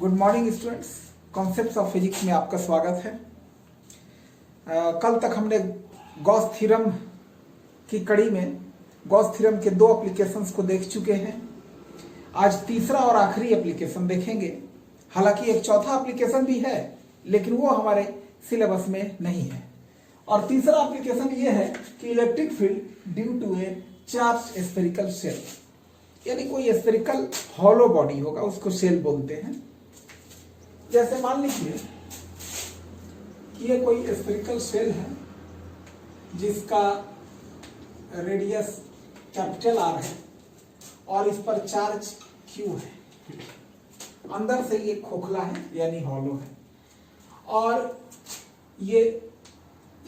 Good morning students, concepts of physics में आपका स्वागत है। कल तक हमने गॉस थ्योरम की कड़ी में गॉस थ्योरम के दो एप्लीकेशंस को देख चुके हैं। आज तीसरा और आखिरी एप्लीकेशन देखेंगे। हालांकि एक चौथा एप्लीकेशन भी है, लेकिन वो हमारे सिलेबस में नहीं है। और तीसरा एप्लीकेशन ये है कि electric field due to a charge spherical shell, यानी कोई स्फेरिकल हॉलो बॉडी होगा, उसको शेल बोलते हैं। जैसे मान लीजिए कि ये कोई स्फेरिकल शेल है जिसका रेडियस कैपिटल आर है और इस पर चार्ज क्यू है। अंदर से ये खोखला है यानी हॉलो है, और ये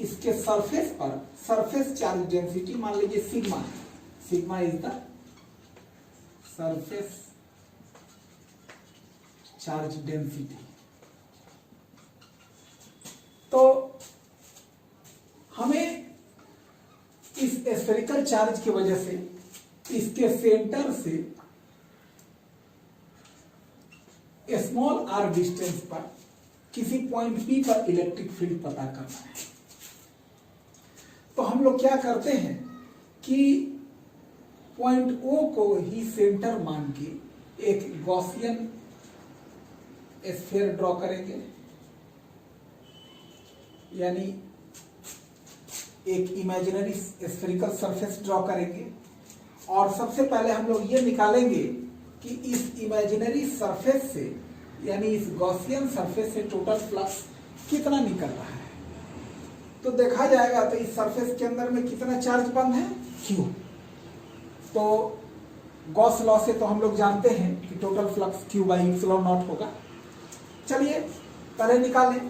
इसके सरफेस पर सरफेस चार्ज डेंसिटी मान लीजिए सिग्मा है। Sigma is the surface charge density. तो हमें इस स्फेरिकल चार्ज की वजह से इसके सेंटर से स्मॉल आर डिस्टेंस पर किसी पॉइंट पी पर इलेक्ट्रिक फील्ड पता करना है। तो हम लोग क्या करते हैं कि पॉइंट ओ को ही सेंटर मान के एक गॉसियन स्फीयर ड्रॉ करेंगे, यानी एक इमेजिनरी स्फेरिकल सरफेस ड्रॉ करेंगे। और सबसे पहले हम लोग ये निकालेंगे कि इस इमेजिनरी सरफेस से, यानी इस गॉसियन सरफेस से टोटल फ्लक्स कितना निकल रहा है। तो देखा जाएगा तो इस सरफेस के अंदर में कितना चार्ज बंद है, क्यू। तो गॉस लॉ से तो हम लोग जानते हैं कि total flux Q by epsilon not होगा। चलिए पहले निकालें।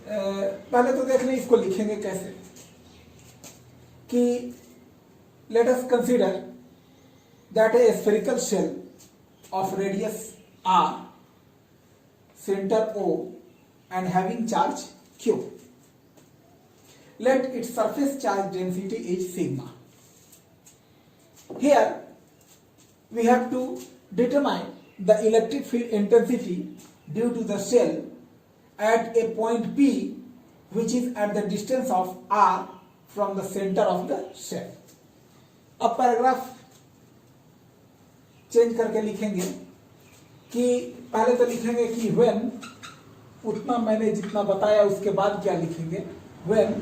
पहले तो देख लें इसको लिखेंगे कैसे कि let us consider that a spherical shell of radius r, centre o and having charge q. Let its surface charge density is sigma. Here we have to determine the electric field intensity due to the shell at a point P which is at the distance of r from the center of the shell. अब paragraph change करके लिखेंगे कि पहले तो लिखेंगे कि when, उतना मैंने जितना बताया उसके बाद क्या लिखेंगे, when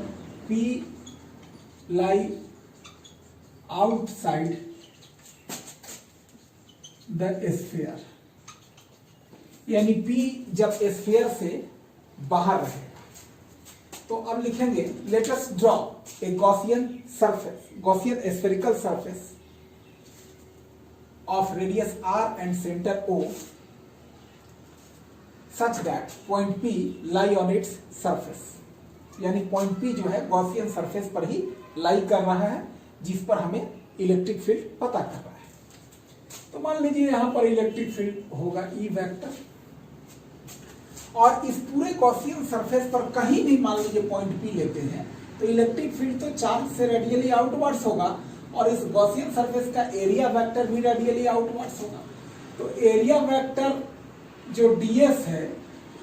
P lie outside the sphere, यानी P जब स्फीयर से बाहर रहे। तो अब लिखेंगे let us draw a Gaussian surface, Gaussian spherical surface of radius r and centre O such that point P lie on its surface, यानी point P जो है गॉसियन सरफेस पर ही लाई कर रहा है, जिस पर हमें इलेक्ट्रिक फील्ड पता कर रहा है। तो मान लीजिए यहां पर इलेक्ट्रिक फील्ड होगा E वेक्टर, और इस पूरे गॉसियन सरफेस पर कहीं भी मान लीजिए पॉइंट P लेते हैं तो इलेक्ट्रिक फील्ड तो चार्ज से रेडियली आउटवर्ड्स होगा, और इस गॉसियन सरफेस का एरिया वेक्टर भी रेडियली आउटवर्ड्स होगा। तो एरिया वेक्टर जो ds है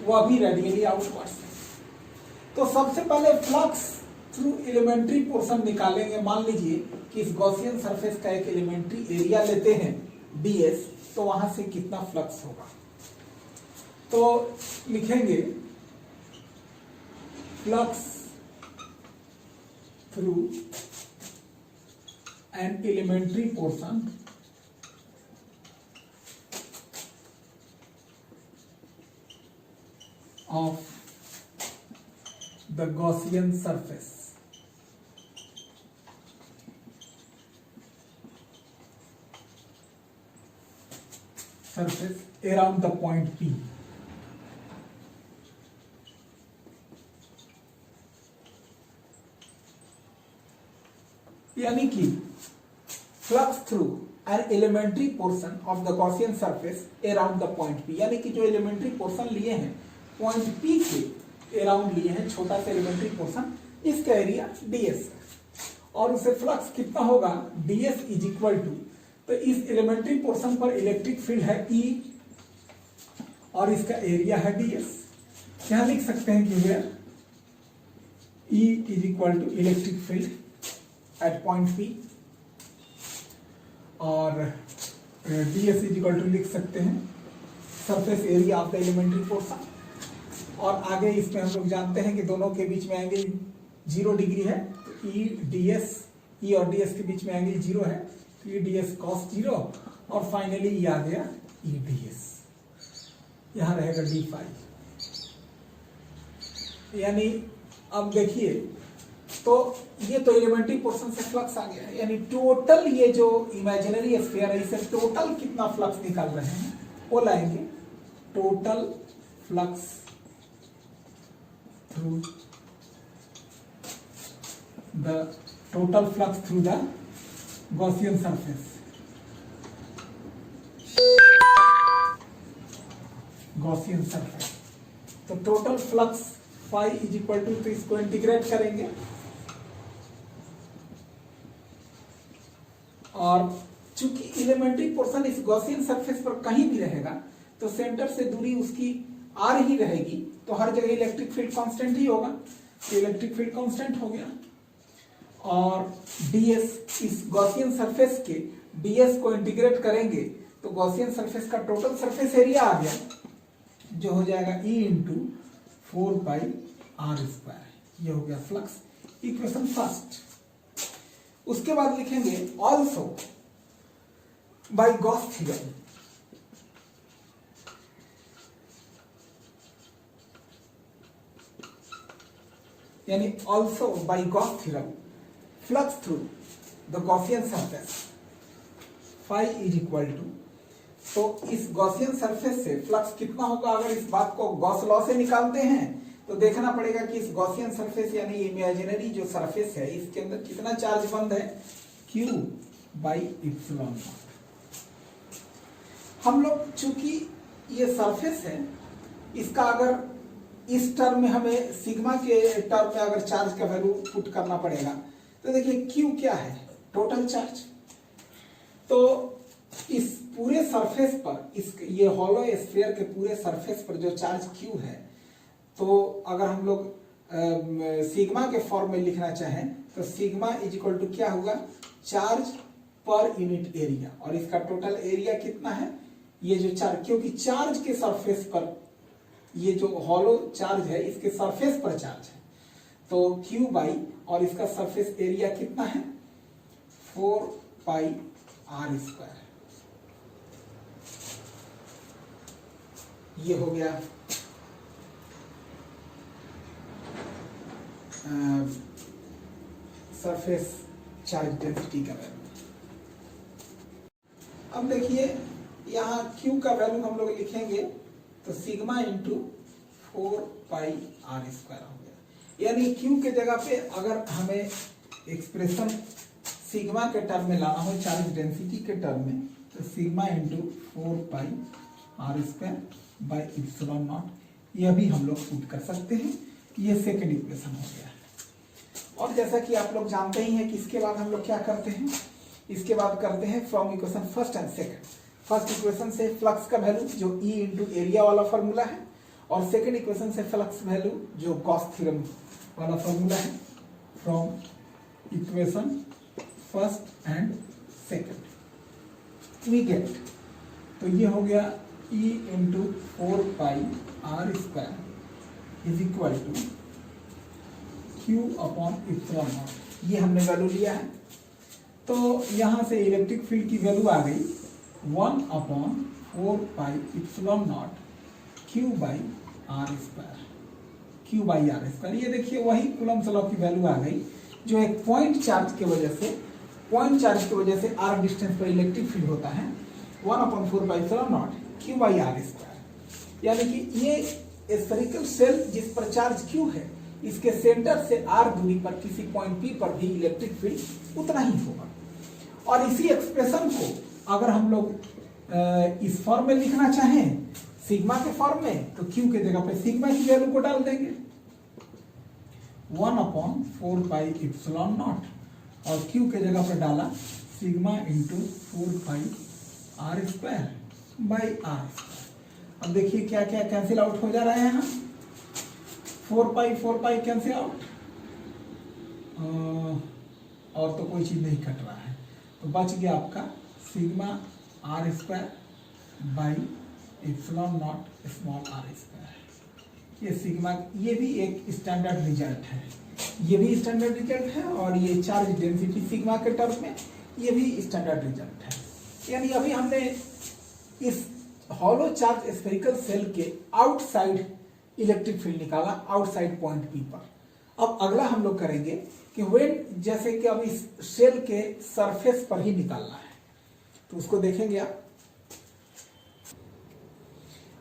वह भी रेडियली आउटवर्ड्स है। तो सबसे पहले फ्लक्स थ्रू एलिमेंट्री पोर्शन निकालेंगे। मान लीजिए कि इस गॉसियन सरफेस का एक एलिमेंट्री एरिया लेते हैं ds, तो वहां से कितना फ्लक्स होगा। तो लिखेंगे flux through an elementary portion of the Gaussian surface around the point P. यानी कि flux through an elementary portion of the Gaussian surface around the point P, यानी कि जो एलिमेंट्री पोर्शन लिए हैं पॉइंट P के अराउंड लिए हैं, छोटा सा एलिमेंट्री पोर्शन, इसका एरिया ds, और उसे फ्लक्स कितना होगा ds इज इक्वल टू, तो इस एलिमेंट्री पोर्शन पर इलेक्ट्रिक फील्ड है E और इसका एरिया है ds। क्या लिख सकते हैं कि where E is equal to electric field at point P, और ds इज इक्वल टू लिख सकते हैं surface area of the elementary portion. और आगे इसमें हम लोग जानते हैं कि दोनों के बीच में एंगल 0 डिग्री है, तो E और ds के बीच में एंगल 0 है, तो E ds cos 0, और फाइनली ये आ गया E ds, यहां रहेगा d फाई। यानी अब देखिए, तो ये तो एलिमेंट्री पोर्शन से फ्लक्स आ गया, यानी टोटल ये जो इमेजिनरी स्फीयर है, इसे टोटल कितना फ्लक्स निकाल रहे हैं वो लाएंगे total flux through the Gaussian surface. Gaussian surface, तो total flux phi is equal to, तो इसको इंटीग्रेट करेंगे, और चूंकि एलिमेंट्री पोर्शन इस गॉसियन सरफेस पर कहीं भी रहेगा तो सेंटर से दूरी उसकी r ही रहेगी, तो हर जगह इलेक्ट्रिक फील्ड कांस्टेंट ही होगा, तो इलेक्ट्रिक फील्ड कांस्टेंट हो गया। और ds, इस गॉसियन सरफेस के ds को इंटीग्रेट करेंगे तो गॉसियन सरफेस का टोटल सरफेस एरिया आ गया, जो हो जाएगा E इंटू 4πr²। ये हो गया फ्लक्स, इक्वेशन फर्स्ट। उसके बाद लिखेंगे ऑल्सो बाय गॉस थ्योरम। यानी also by Gauss theorem flux through the Gaussian surface phi is equal to, तो इस गॉसियन सरफेस से फ्लक्स कितना होगा, अगर इस बात को गॉस लॉ से निकालते हैं तो देखना पड़ेगा कि इस गॉसियन सरफेस यानी इमेजिनरी जो सरफेस है इसके अंदर कितना चार्ज बंद है, Q बाई इप्सिलॉन नॉट। हम लोग चूंकि ये सरफेस है, इसका अगर इस टर्म में हमें सिग्मा के टर्म में अगर चार्ज का वैल्यू पुट करना पड़ेगा, तो देखिए Q क्या है, टोटल चार्ज। तो इस पूरे सरफेस पर, इस ये हॉलो स्फीयर के पूरे सरफेस पर जो चार्ज Q है, तो अगर हम लोग सिग्मा के फॉर्म में लिखना चाहें तो सिग्मा इज इक्वल टू क्या होगा, चार्ज पर यूनिट एरिया, और इसका टोटल एरिया कितना है, ये जो चार्ज, क्योंकि चार्ज के सरफेस पर, ये जो हॉलो चार्ज है इसके सरफेस पर चार्ज है, तो Q बाई, और इसका सरफेस एरिया कितना है 4πr²। ये हो गया सरफेस चार्ज डेंसिटी का वैल्यू। अब देखिए यहाँ Q का वैल्यू हम लोग लिखेंगे तो सिग्मा इंटू 4πr² हो गया। यानी Q के जगह पे अगर हमें एक्सप्रेशन सिग्मा के टर्म में लाना हो, चार्ज डेंसिटी के टर्म में, तो sigma into 4πr² by epsilon not, यह भी हम लोग पुट कर सकते हैं। ये सेकंड इक्वेशन हो गया। और जैसा कि आप लोग जानते ही हैं कि इसके बाद हम लोग क्या करते हैं, इसके बाद करते हैं from equation first and second. First equation से फ्लक्स का वैल्यू जो E इंटू एरिया वाला फॉर्मूला है, और सेकंड इक्वेशन से फ्लक्स वैल्यू जो गॉस थ्योरम वाला फॉर्मूला है, from equation first and second we get, तो ये हो गया E into 4πr² is equal to Q upon epsilon nought. ये हमने वैल्यू लिया है, तो यहां से इलेक्ट्रिक फील्ड की वैल्यू आ गई 1/4πε0 Q बाई r²। ये देखिए वही कूलम्ब लॉ की वैल्यू आ गई, जो एक पॉइंट चार्ज की वजह से r डिस्टेंस पर इलेक्ट्रिक फील्ड होता है 1/4πε0 Q बाई r²। यानी कि ये स्फेरिकल सेल जिस पर चार्ज Q है, इसके सेंटर से r दूरी पर किसी पॉइंट P पर भी इलेक्ट्रिक फील्ड उतना ही होगा। और इसी एक्सप्रेशन को अगर हम लोग इस फॉर्म में लिखना चाहें, सिग्मा के फॉर्म में, तो Q के जगह पे सिग्मा की वैल्यू को डाल देंगे 1/4πε0, और Q के जगह पर डाला sigma into 4πr² by r²। अब देखिए क्या क्या कैंसिल आउट हो जा रहा है यहाँ, 4 पाई कैंसिल आउट, और तो कोई चीज नहीं कट रहा है, तो बच गया आपका sigma R square by epsilon nought small R square. ये सिग्मा, ये भी एक स्टैंडर्ड रिजल्ट है, ये भी स्टैंडर्ड रिजल्ट है, और ये चार्ज डेंसिटी सिग्मा के टर्म में ये भी स्टैंडर्ड रिजल्ट है। यानी अभी हमने इस हॉलो चार्ज स्फेरिकल सेल के आउटसाइड इलेक्ट्रिक फील्ड निकाला, आउटसाइड पॉइंट पी पर। अब अगला हम लोग करेंगे कि व्हेन, जैसे कि अब इस सेल के सरफेस पर ही निकालना है, तो उसको देखेंगे आप।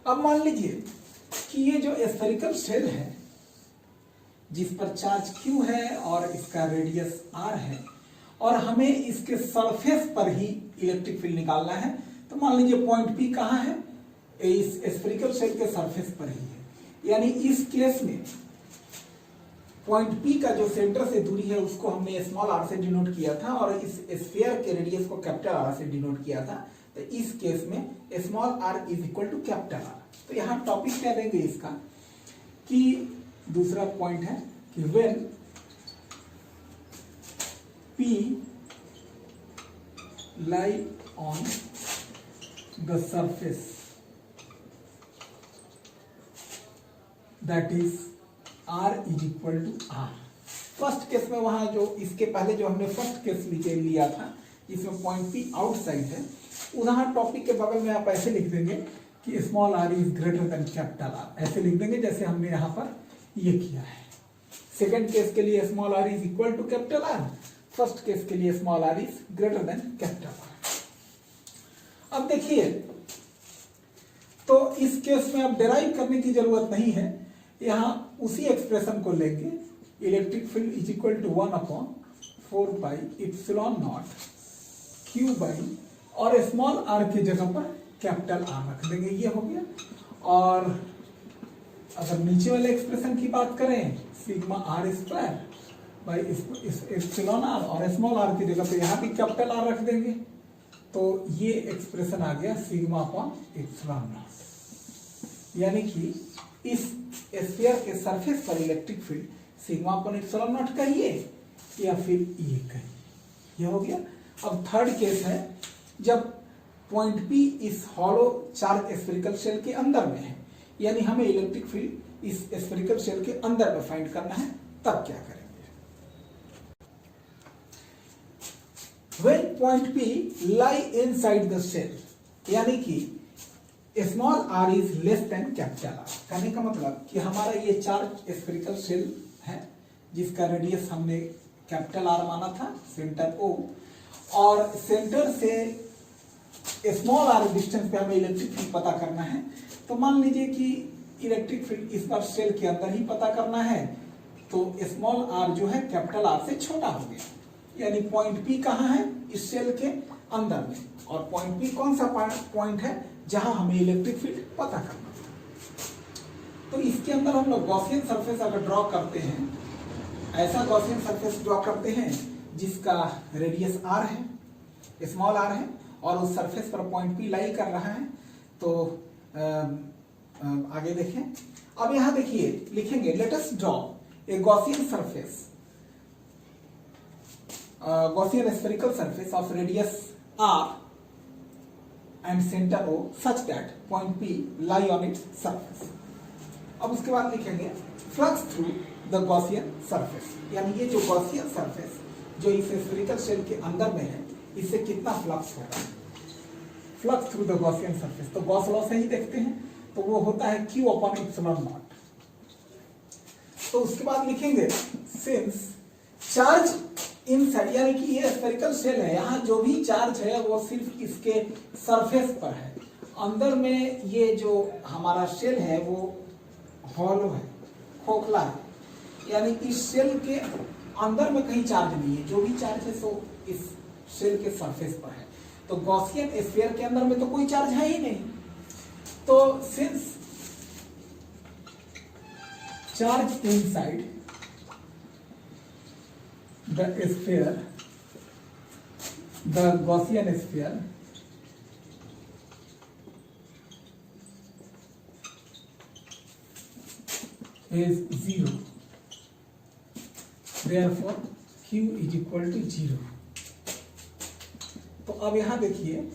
अब मान लीजिए कि ये जो स्फेरिकल सेल है जिस पर चार्ज Q है और इसका रेडियस R है, और हमें इसके सरफेस पर ही इलेक्ट्रिक फील्ड निकालना है, तो मान लीजिए पॉइंट P कहाँ है, इस स्फेरिकल सेल के सरफेस पर ही है। यानी इस केस में पॉइंट P का जो सेंटर से दूरी है उसको हमने स्मॉल r से डिनोट किया था, और इस स्फीयर के रेडियस को कैपिटल R से डिनोट किया था। तो इस केस में small r is equal to capital R। तो यहाँ टॉपिक क्या देंगे इसका, कि दूसरा पॉइंट है कि when P lie on the surface that is R is equal to R। First case में वहां जो इसके पहले जो हमने फर्स्ट केस लिया था इसमें पॉइंट P आउटसाइड है, उदाहरण टॉपिक के बगल में आप ऐसे लिख देंगे कि small r is greater than capital R, ऐसे लिख देंगे जैसे हमने यहाँ पर ये किया है। सेकंड केस के लिए small r is equal to capital R, first case के लिए small r is greater than capital R। अब देखिए, तो इस केस में अब डेराइव करने की जरूरत नहीं है, यहां उसी एक्सप्रेशन को लेंगे, electric field is equal to 1/4 pi epsilon nought Q by, और स्मॉल r की जगह पर कैपिटल R रख देंगे, ये हो गया। और अगर नीचे वाले एक्सप्रेशन की बात करें, sigma R square by epsilon r, और स्मॉल r की जगह पे यहाँ भी कैपिटल R रख देंगे, तो ये एक्सप्रेशन आ गया सिग्मा अपॉन एप्सिलॉन नॉट। यानी कि इस स्फीयर के सरफेस पर electric field sigma upon epsilon not कहिए या फिर ये कहिए, ये हो गया। अब थर्ड केस है जब पॉइंट P इस हॉलो चार्ज स्फेरिकल सेल के अंदर में है, यानी हमें इलेक्ट्रिक फील्ड इस स्फेरिकल सेल के अंदर में फाइंड करना है, तब क्या करेंगे। When point P lie inside the cell, यानी कि small r is less than capital R, कहने का मतलब कि हमारा ये चार्ज स्फेरिकल सेल है जिसका रेडियस हमने कैपिटल R माना था, सेंटर O, और सेंटर से स्मॉल r डिस्टेंस पे हमें इलेक्ट्रिक फील्ड पता करना है। तो मान लीजिए कि इलेक्ट्रिक फील्ड इस बार सेल के अंदर ही पता करना है, तो स्मॉल r जो है कैपिटल R से छोटा हो गया, यानी पॉइंट P कहाँ है, इस सेल के अंदर में, और पॉइंट P कौन सा पॉइंट है जहां हमें इलेक्ट्रिक फील्ड पता करना है। तो इसके अंदर हम लोग गॉसियन सरफेस अगर ड्रॉ करते हैं, ऐसा गॉसियन सरफेस ड्रॉ करते हैं जिसका रेडियस r है, स्मॉल r है, और उस सरफेस पर पॉइंट P लाई कर रहा है, तो आगे देखें। अब यहां देखिए लिखेंगे, let us draw a Gaussian surface, Gaussian spherical surface of radius r and center O such that point P lie on its surface। अब उसके बाद लिखेंगे flux through the Gaussian surface, यानी ये जो Gaussian surface जो इस spherical shell के अंदर में है, इससे कितना फ्लक्स होगा, flux through the Gaussian surface। तो गॉस लॉ से ही देखते हैं, तो वो होता है Q अपॉन एप्सिलॉन नॉट। तो उसके बाद लिखेंगे सिंस चार्ज इनसाइड, यानी कि ये स्फेरिकल सेल है, यहाँ जो भी चार्ज है वो सिर्फ इसके सरफेस पर है, अंदर में ये जो हमारा सेल है वो हॉलो है, खोखला है, यानी इस सेल के अंदर में कहीं चार्ज नहीं है, जो भी चार्ज है सो इस सेल के सरफेस पर है। तो गॉसियन स्फीयर के अंदर में तो कोई चार्ज है ही नहीं, तो since charge inside the sphere, the Gaussian sphere, the Gaussian sphere is equal to 0, then the charge inside the sphere is equal to 0। यानी कि ये जो Gaussian sphere है, यहाँ जो भी चार्ज है वो सिर्फ इसके सरफेस पर है, अंदर में ये जो हमारा सेल है वो हॉलो है, खोखला है, यानी इस सेल के अंदर में तो कोई चार्ज है ही नहीं, तो since charge inside the sphere, the Gaussian sphere is 0, therefore Q is equal to 0। तो अब यहां देखिए,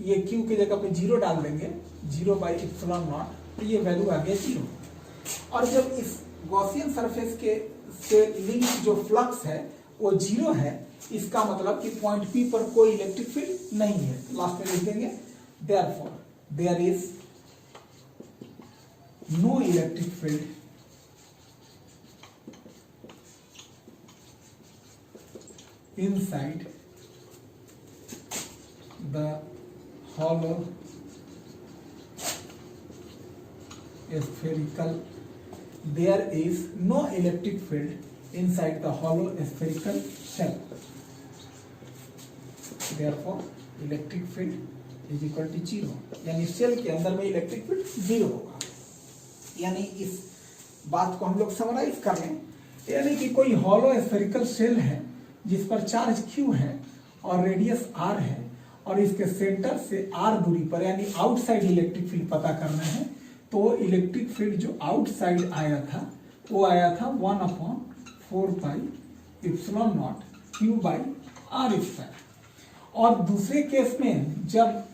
ये Q की जगह पे 0 डाल देंगे, 0/ε0, तो ये वैल्यू आ गया 0। और जब इस गॉसियन सरफेस के से लिंक जो फ्लक्स है वो 0 है, इसका मतलब कि पॉइंट P पर कोई इलेक्ट्रिक फील्ड नहीं है। लास्ट में लिख देंगे therefore there is no electric field inside the hollow spherical, there is no electric field inside the hollow spherical shell, therefore electric field is equal to 0। यानी shell के अंदर में इलेक्ट्रिक फील्ड 0 होगा। यानी इस बात को हम लोग समराइज कर लें, यानी कि कोई हॉलो स्फेरिकल शेल है जिस पर चार्ज Q है और रेडियस R है, और इसके सेंटर से R दूरी पर यानी आउटसाइड इलेक्ट्रिक फील्ड पता करना है। तो इलेक्ट्रिक फील्ड जो आउटसाइड आया था वो आया था 1/4πε0 Q/r²। और दूसरे केस में जब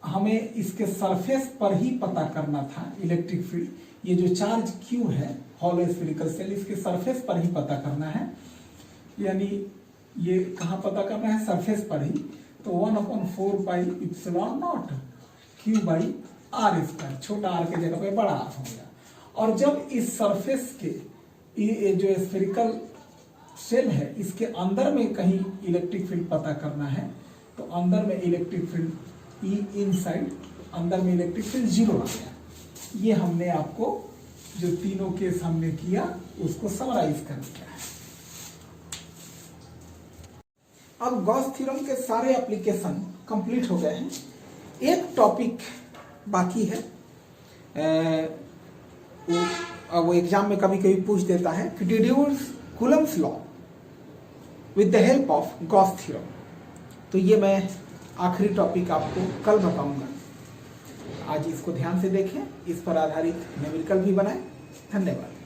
हमें इसके सरफेस पर ही पता करना था इलेक्ट्रिक फील्ड, ये जो चार्ज Q है हॉलो स्फेरिकल शेल, इसके सरफेस पर ही पता करना है, यानी ये कहाँ पता करना है, सरफेस पर ही। तो 1/4πε0 Q/r², छोटा r के जगह पे बड़ा r हो गया। और जब इस सरफेस के ये जो स्फेरिकल शेल है इसके अंदर में कहीं इलेक्ट्रिक फील्ड पता करना है, तो अंदर में इलेक्ट्रिक फील्ड E इनसाइड, अंदर में इलेक्ट्रिक फील्ड 0 आ गया। ये हमने आपको जो तीनों केस हमने किया उसको समराइज कर दिया है। अब गॉस थ्योरम के सारे एप्लीकेशन कंप्लीट हो गए हैं। एक टॉपिक बाकी है, वो एग्जाम में कभी कभी पूछ देता है कि deduce Coulomb's law with the help of Gauss theorem. तो ये मैं आखिरी टॉपिक आपको कल बताऊंगा। आज इसको ध्यान से देखें, इस पर आधारित न्यूमेरिकल भी बनाएं। धन्यवाद।